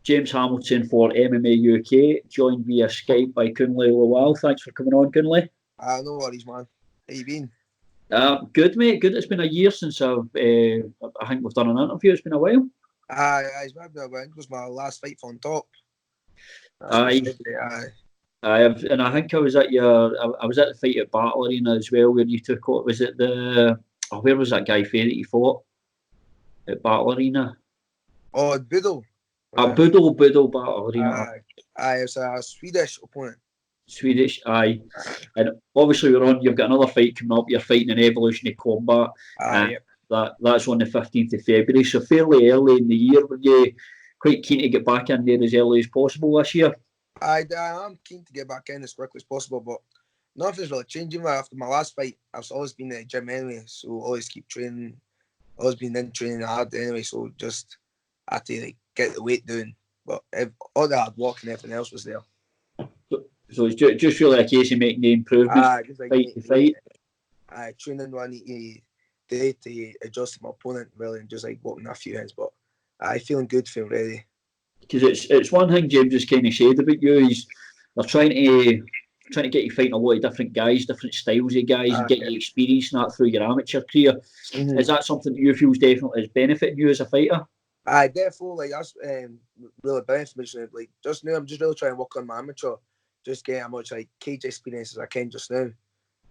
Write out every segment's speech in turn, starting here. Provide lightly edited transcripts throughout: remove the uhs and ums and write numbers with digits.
James Hamilton for MMA UK, joined via Skype by Kunle Lawal. Thanks for coming on, Kunle. No worries, man. How you been? Good, mate. Good. It's been a year since I think we've done an interview. It's been a while. It's been a while. It was my last fight on top. And I think I was at the fight at Battle Arena as well, where you took it. Was it where was that guy Faye that you fought at Battle Arena? Oh, Budel. Budel Battle Arena. It was a Swedish opponent. Swedish, aye. And obviously you've got another fight coming up. You're fighting in Evolutionary Combat. Yep. That's on the 15th of February, so fairly early in the year. Were you quite keen to get back in there as early as possible this year? I am keen to get back in as quickly as possible, but nothing's really changing. After my last fight, I've always been in the gym anyway, so always keep training. Always been in training hard anyway, so just had to get the weight down. But all the hard work and everything else was there. So it's just really a case of making the improvements fight to fight. Training what I need to adjust to my opponent really, and just walking a few hands. But feeling good, feeling ready. Because it's one thing James has kind of said about you is they're trying to get you fighting a lot of different guys, different styles of guys, and get you experiencing that through your amateur career. Mm-hmm. Is that something that you feel definitely is benefiting you as a fighter? Definitely. That's really beneficial. Just now, I'm just really trying to work on my amateur. Just get as much cage experience as I can just now,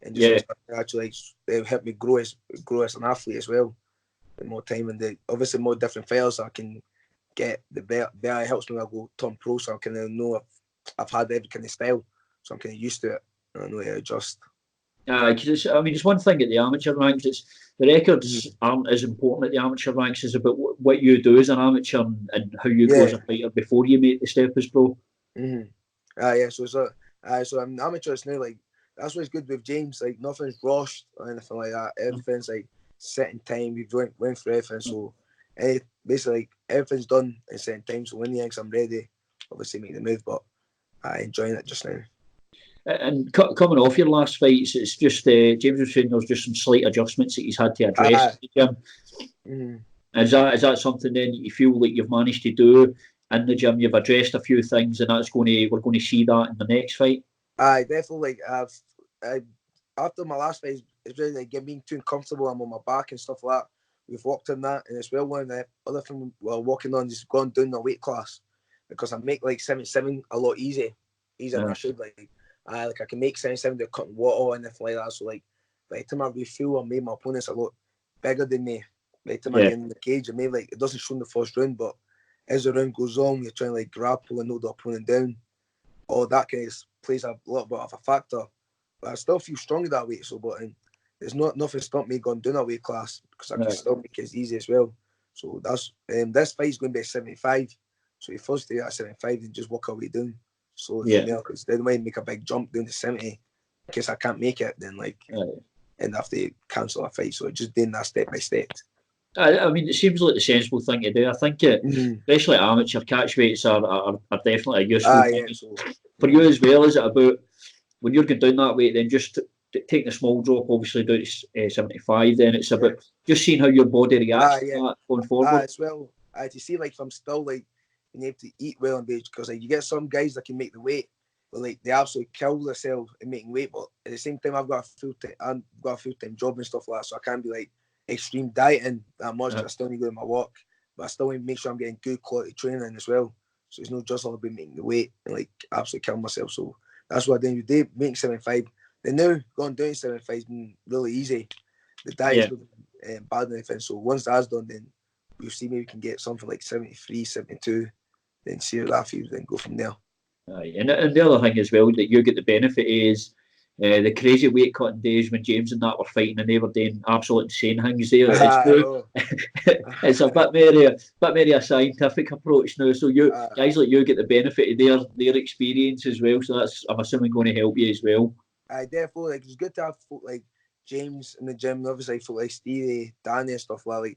and just actually help me grow as an athlete as well. The more time and obviously more different fighters I can get, the better it helps me when I go turn pro. So I can know I've had every kind of style, so I'm kind of used to it. And I know how to adjust. Because it's one thing at the amateur ranks. It's the records aren't as important at the amateur ranks as about what you do as an amateur and how you go as a fighter before you make the step as pro. Mm-hmm. So I'm amateurs now. That's what's good with James. Nothing's rushed or anything like that. Everything's set in time. We've went through everything. So basically everything's done in set in time. So when the eggs I'm ready, obviously make the move. But I'm enjoying it just now. And coming off your last fights, it's just James was saying there's just some slight adjustments that he's had to address. Is that something then you feel like you've managed to do in the gym? You've addressed a few things, and we're going to see that in the next fight. Definitely. After my last fight, it's really being too comfortable. I'm on my back and stuff like that. We've worked on that, and as well, one of the other things we're working on is going down the weight class, because I make 77 a lot easier than I should. I can make 77 with cutting water and anything like that. So by the time I refuel, I made my opponents a lot bigger than me. By the time I get in the cage, I made it doesn't show in the first round, but as the round goes on, you're trying to grapple and hold the opponent down. All that kind of plays a little bit of a factor. But I still feel strong at that weight. So, but there's nothing stop me going down that weight class, because I can still make it as easy as well. So that's this fight's going to be at 75. So you first do that at 75 and just work our way down. So because they might make a big jump down to 70. In case I can't make it, then and have to cancel a fight. So just doing that step by step. It seems like the sensible thing to do. I think especially amateur catch weights are definitely a useful thing. For you as well. Is it about when you're going down that weight, then just taking a small drop, obviously down to 75? Then it's about just seeing how your body reacts to that going forward. As well, to see if I'm still being able to eat well and because you get some guys that can make the weight, but they absolutely kill themselves in making weight. But at the same time, I've got a full-time job and stuff like that, so I can't be extreme dieting that much. I still need to go to my work, but I still need to make sure I'm getting good quality training as well. So it's not just all about making the weight and absolutely kill myself. So that's what I do. They make 75. Then now going down to 75 has been really easy. The diet's not bad or anything. So once that's done, then we'll see maybe we can get something like 73, 72. Then see how that feels, then go from there. And the other thing as well that you get the benefit is the crazy weight cutting days when James and that were fighting and they were doing absolute insane things there. It's a bit more a scientific approach now. So you guys like you get the benefit of their experience as well. So that's, I'm assuming, going to help you as well. Definitely. It's good to have folk like James in the gym. Obviously, folk like Stevie, Danny, and stuff like that.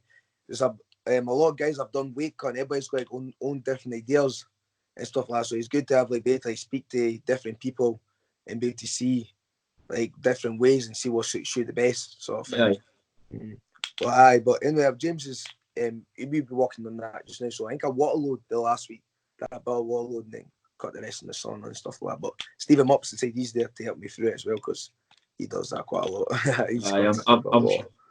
There's a lot of guys have done weight cutting. Everybody's got own different ideas and stuff like that. So it's good to have be able to speak to different people and be able to see different ways and see what suits you the best sort of thing. But anyway, James is he'll be working on that just now. So I think I waterloaded the last week. that ball wall and then cut the rest in the sun and stuff like that. But Stephen Mops said he's there to help me through it as well because he does that quite a lot.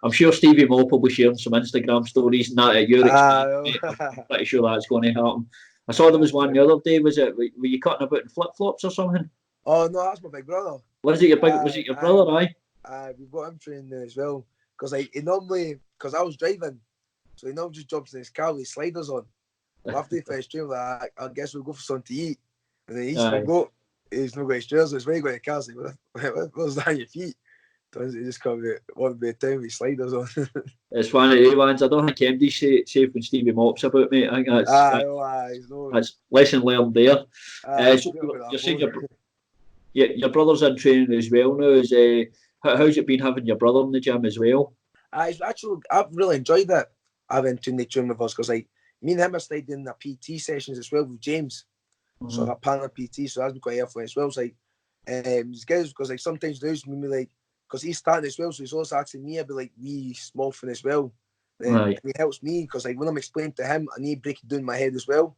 I'm sure Stevie Mopp will be sharing some Instagram stories and that at your expense. I'm pretty sure that's going to happen. I saw there was one the other day. Was it? Were you cutting about in flip flops or something? Oh no, that's my big brother. Was it your brother? Aye. We've got him training there as well because he normally I was driving, so he normally just jumps in his car with sliders on. After he finished training, like, I guess we'll go for something to eat, and then he's not got his trousers. When he got in the car, he's like, what's that on your feet? He just come one bit of time with sliders on. It's one of the ones. I don't think MD's safe when Stevie Mops about, mate. I think that's lesson learned there. So you're saying your brother's in training as well now. How's it been having your brother in the gym as well? I've really enjoyed it. Having to train with us because me and him are started doing the PT sessions as well with James. Mm-hmm. So a partner PT, so that's been quite helpful as well. It's it's good because sometimes there's me because he's starting as well, so he's also asking me about wee small thing as well. And he helps me because when I'm explaining to him, I need to break it down in my head as well.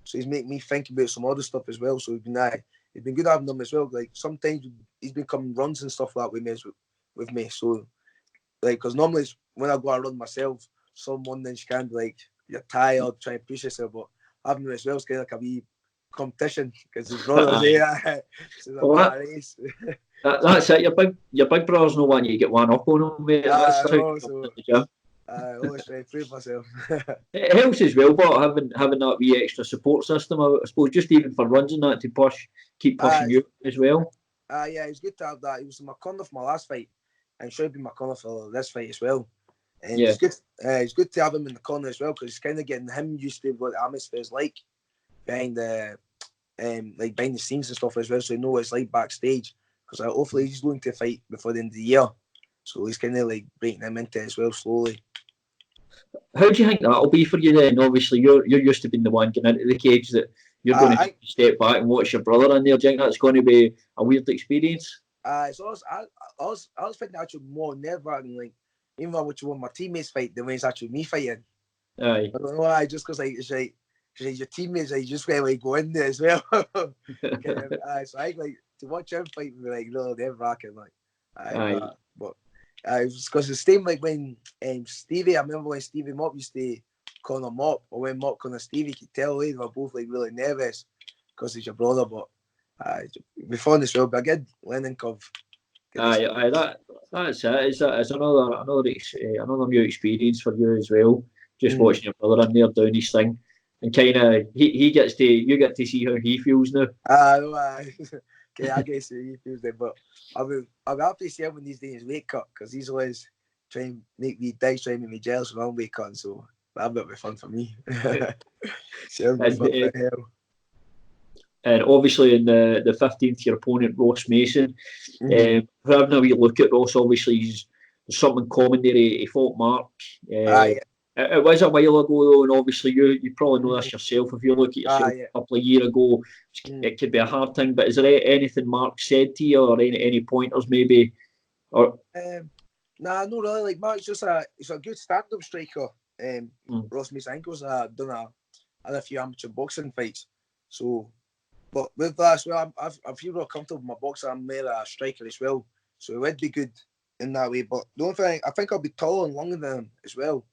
So he's making me think about some other stuff as well. So it's been good having him as well. Sometimes he's been coming runs and stuff like that with me. So because normally when I go out run myself, someone then she can be you're tired, trying to push yourself, but having him as well is kind of like a wee competition because his brother's there. So race. That's it. Your big brother's no one you get one up on him, mate. That's always trying to prove myself. It helps as well, but having that wee extra support system, I suppose, just even for runs and that to keep pushing you as well. Yeah, it's good to have that. He was in my corner for my last fight, and should be my corner for this fight as well. And it's good. It's good to have him in the corner as well because it's kind of getting him used to what the atmosphere is like behind the behind the scenes and stuff as well, so he knows what it's like backstage. Because hopefully he's going to fight before the end of the year, so he's kind of breaking him into it as well slowly. How do you think that'll be for you then? Obviously, you're used to being the one getting into the cage. That you're going to step back and watch your brother in there. Do you think that's going to be a weird experience? So I was thinking actually more nerve-wracking, even though I watch one of my teammates fight than when it's actually me fighting. Aye. I don't know why, just because it's your teammates, you just really go in there as well. So I to watch him fight would be really nerve-wracking. But it was because it's the same when Stevie. I remember when Stevie Mop used to call him Mop, or when Mop called him Stevie, you could tell they were both really nervous because it's your brother. But before this will be a good learning curve. That's it. It's another new experience for you as well. Just watching your brother in there doing his thing, and kind of you get to see how he feels now. Okay, I guess he feels that, but I'll have to see him when he's doing his weight cut because he's always trying to make me jealous when I'm weight cutting, so that'll be fun for me. And obviously in the 15th, your opponent Ross Mason. Having a wee look at Ross, obviously there's something common there. He fought Mark. It was a while ago though, and obviously you probably know this yourself. If you look at yourself a couple of years ago, it could be a hard thing. But is there anything Mark said to you, or any pointers maybe? Or nah, no really. Mark's just he's a good stand-up striker. Ross Mason, I think was done a few amateur boxing fights. So, but with that as well, I feel real comfortable with my boxer. I'm more a striker as well, so it would be good in that way. But the only thing, I think I'll be taller and longer than him as well.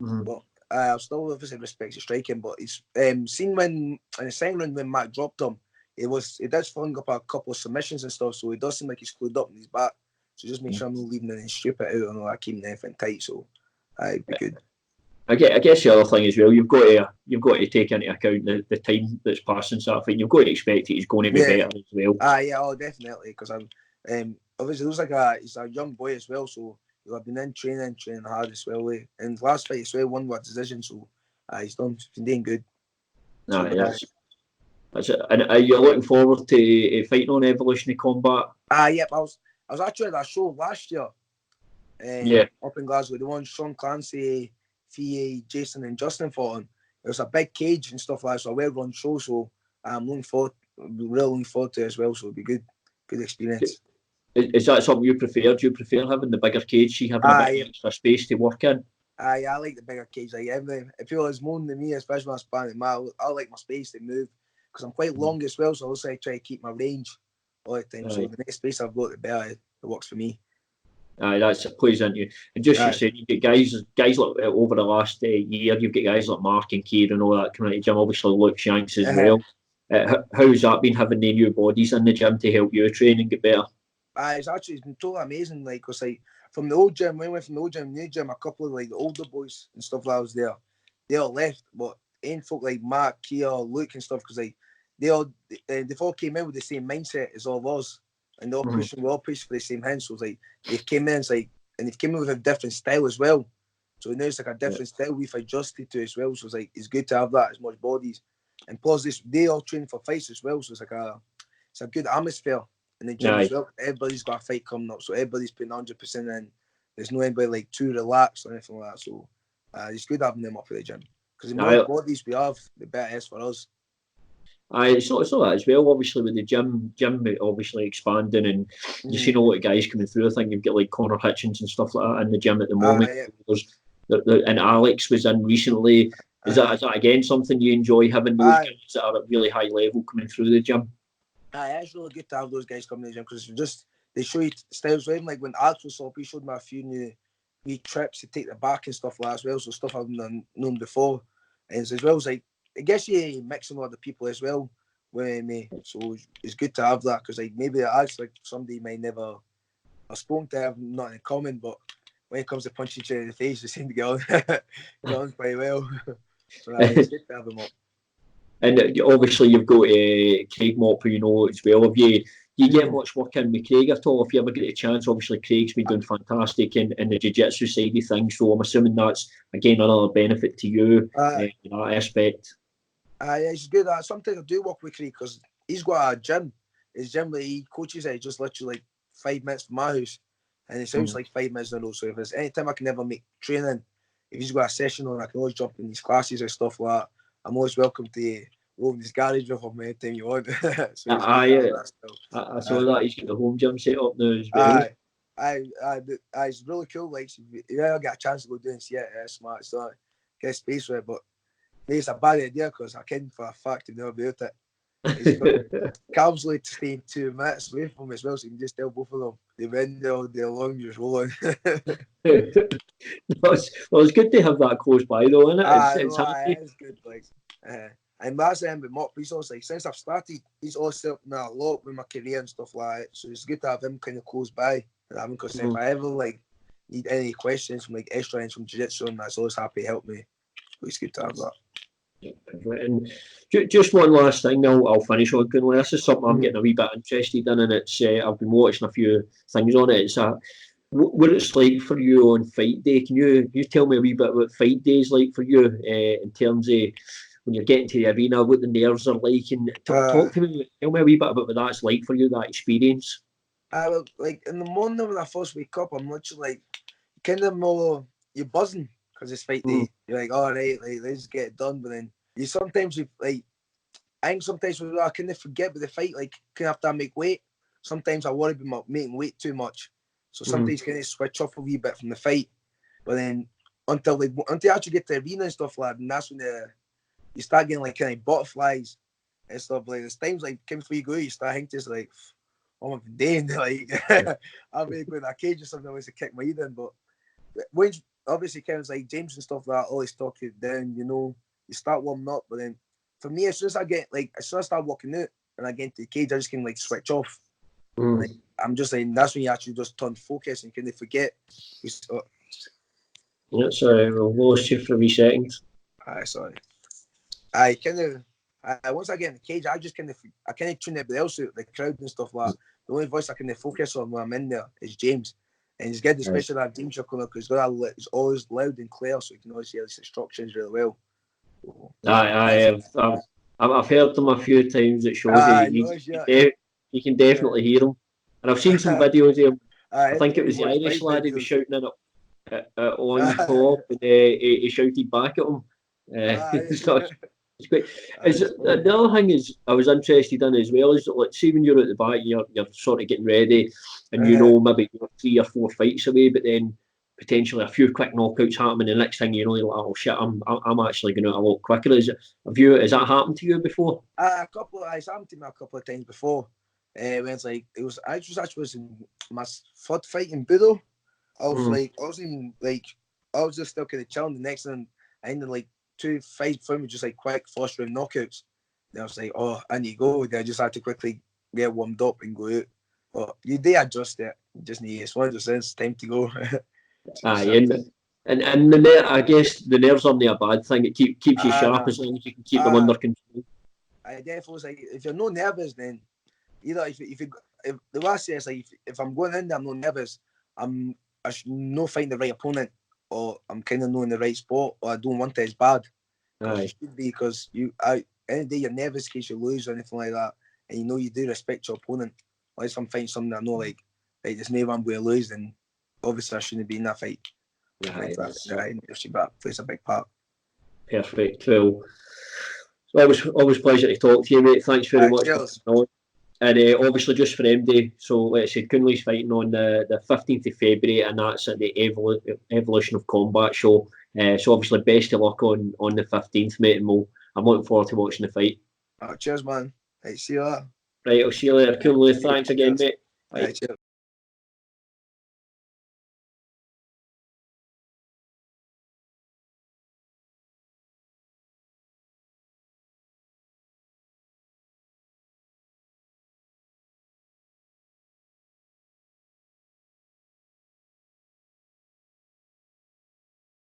But I'll still obviously respect his striking. But it's seen when in the second round when Matt dropped him, he does fling up a couple of submissions and stuff. So it does seem like he's glued up in his back. So just make sure I'm not leaving anything stupid out or not keeping anything tight. So it'd be good. I guess the other thing as well, you've got to take into account the time that's passing. So I think you've got to expect he's going to be better as well. Definitely. Because I'm obviously looks like he's a young boy as well. So I've been in training hard as well. And last fight as well, won by decision. So he's been doing good. That's it. And are you looking forward to fighting on Evolutionary Combat? Yep. I was actually at that show last year. Up in Glasgow, the one Sean Clancy, Fee, Jason, and Justin fought on. It was a big cage and stuff like that. So a well-run show. So I'm really looking forward to it as well. So it'll be good experience. Is that something you prefer? Do you prefer having the bigger cage, having a bit of extra space to work in? I like the bigger cage. Like if people is moaning to me, especially when I'm sparring, I like my space to move because I'm quite long as well. So I also try to keep my range all the time. So the next space I've got, the better it works for me. That's it plays into you. And just you said, you get guys like over the last year, you've got guys like Mark and Keir and all that coming out of the gym. Obviously, Luke Shanks as well. How's that been having the new bodies in the gym to help you train and get better? It's been totally amazing. Like, cause like from the old gym, when we went from the old gym to the new gym, a couple of like the older boys and stuff that was there, they all left. But ain't folk like Mark, Keir, Luke and stuff, cause like they've all came in with the same mindset as all of us. And they're all pushing, we're all pushing for the same hand. So it's like they've came in, and they've came in with a different style as well. So now it's like a different style we've adjusted to as well. So it's like it's good to have that as much bodies. And plus they all train for fights as well. So it's like it's a good atmosphere in the gym as well. Everybody's got a fight coming up, so everybody's putting 100% in. There's no anybody like too relaxed or anything like that. So it's good having them up for the gym. Because the more bodies we have, the better it is for us. It's not that as well. Obviously, with the gym obviously expanding, and you've seen a lot of guys coming through. I think you've got like Connor Hitchens and stuff like that in the gym at the moment. And Alex was in recently. Is that again something you enjoy, having those guys that are at really high level coming through the gym? It's really good to have those guys coming to the gym because they show you styles. Even like when Alex was up, he showed me a few new trips to take the back and stuff like that as well. So stuff I've known before, and as well as like it gets you mixing with other people as well with me. So it's good to have that because like maybe Alex like somebody you might never have spoken to, have nothing in common, but when it comes to punching each other in the face, they seem to get on quite well. So it's good to have them up. And obviously you've got Craig Mopper, as well. Have you get much work in with Craig at all? If you ever get a chance, obviously Craig's been doing fantastic in the jiu-jitsu side of things, so I'm assuming that's again another benefit to you in that aspect. It's good. Sometimes I do work with Craig because he's got a gym. His gym, like, he coaches it just literally like 5 minutes from my house, and it sounds like 5 minutes in a row. So if there's any time I can ever make training, if he's got a session on, I can always jump in these classes and stuff like that. I'm always welcome to roam his garage with him anytime you want. So I saw that he's got the home gym set up now as well. It's really cool. Like, if you ever get a chance to go do and see it, it's smart. So get space for it, but it's a bad idea because I can for a fact to know about it. Calv's like to stay 2 minutes away from him as well, so you can just tell both of them they win all day long, just rolling. It's good to have that close by though, isn't it? It's good. Like, and that's him with Mop. He's also like, since I've started, he's also helped me a lot with my career and stuff like that. So it's good to have him kind of close by. Because if I ever like need any questions from like extra ends from jiu-jitsu, and that's always happy to help me. So it's good to have that. And just one last thing, I'll finish on Kunle. This is something I'm getting a wee bit interested in, and it's I've been watching a few things on it. It's what it's like for you on fight day. Can you tell me a wee bit what fight day is like for you in terms of when you're getting to the arena, what the nerves are like, and talk to me, tell me a wee bit about what that's like for you, that experience. Like in the morning when I first wake up, I'm literally like kind of more, you're buzzing because it's fight day. You're like, all right, like let's get it done. But then I think sometimes I kind of forget with the fight, like kind of have to make weight. Sometimes I worry about making weight too much, so sometimes kind of switch off a wee bit from the fight. But then until you actually get to the arena and stuff like that, and that's when you start getting like kind of butterflies and stuff. Like there's times like before you go, you start thinking just like, what am I doing? Like I'm going to go in a cage or something always to kick my head in. But when obviously kind of like James and stuff like that, always talk you down, you start warming up. But then for me, as soon as I start walking out and I get into the cage, I just can like switch off. Like, I'm just saying that's when you actually just turn focus and kind of forget. Yeah, sorry, we'll lost you for a wee second. Sorry. I once I get in the cage, I kind of tune everybody else out, the crowd and stuff like that. The only voice I can focus on when I'm in there is James, and he's good, especially that James you're coming up because he's always loud and clear, so you can always hear his instructions really well. I've heard them a few times. It shows you can definitely hear them, and I've seen some videos of him. I think it was the Irish lad who was shouting in it on top, and he shouted back at him. It's great. The other thing is I was interested in as well is that, like, see when you're at the back, you're sort of getting ready, and maybe you're 3 or 4 fights away, but then potentially a few quick knockouts happen, and the next thing you know, you're like, oh shit, I'm actually going out a lot quicker. Has that happened to you before? It's happened to me a couple of times before. When it's like I was in my third fight in Budo. I was just still kind of chilling. The next thing, I ended like 2 fights before me, just like quick first round knockouts. Then I was like, oh, I need to go. Then I just had to quickly get warmed up and go out. But you do adjust it. You just need it's one of those things. It's time to go. Aye, and I guess the nerves aren't a bad thing. It keeps you sharp as long as you can keep them under control. I definitely was like, if you're no nervous, then either if the way I say is like if I'm going in there, I'm no nervous. I should no find the right opponent, or I'm kind of not in the right spot, or I don't want it as bad. Because it should be, because any day you're nervous in case you lose or anything like that, and you know you do respect your opponent. Unless I'm fighting something I know like there's no way I'm going to lose, then obviously I shouldn't be in that fight. Right, that plays a big part. Perfect. Well, always pleasure to talk to you, mate. Thanks very much for coming on. And obviously, just for MD, so let's say Kunle's fighting on the 15th of February, and that's at the Evolution of Combat show. So obviously, best of luck on the 15th, mate, and I'm looking forward to watching the fight. Cheers, man. Right, see you later. Right, I'll see you later. Kunle, thanks again, mate. Right, cheers.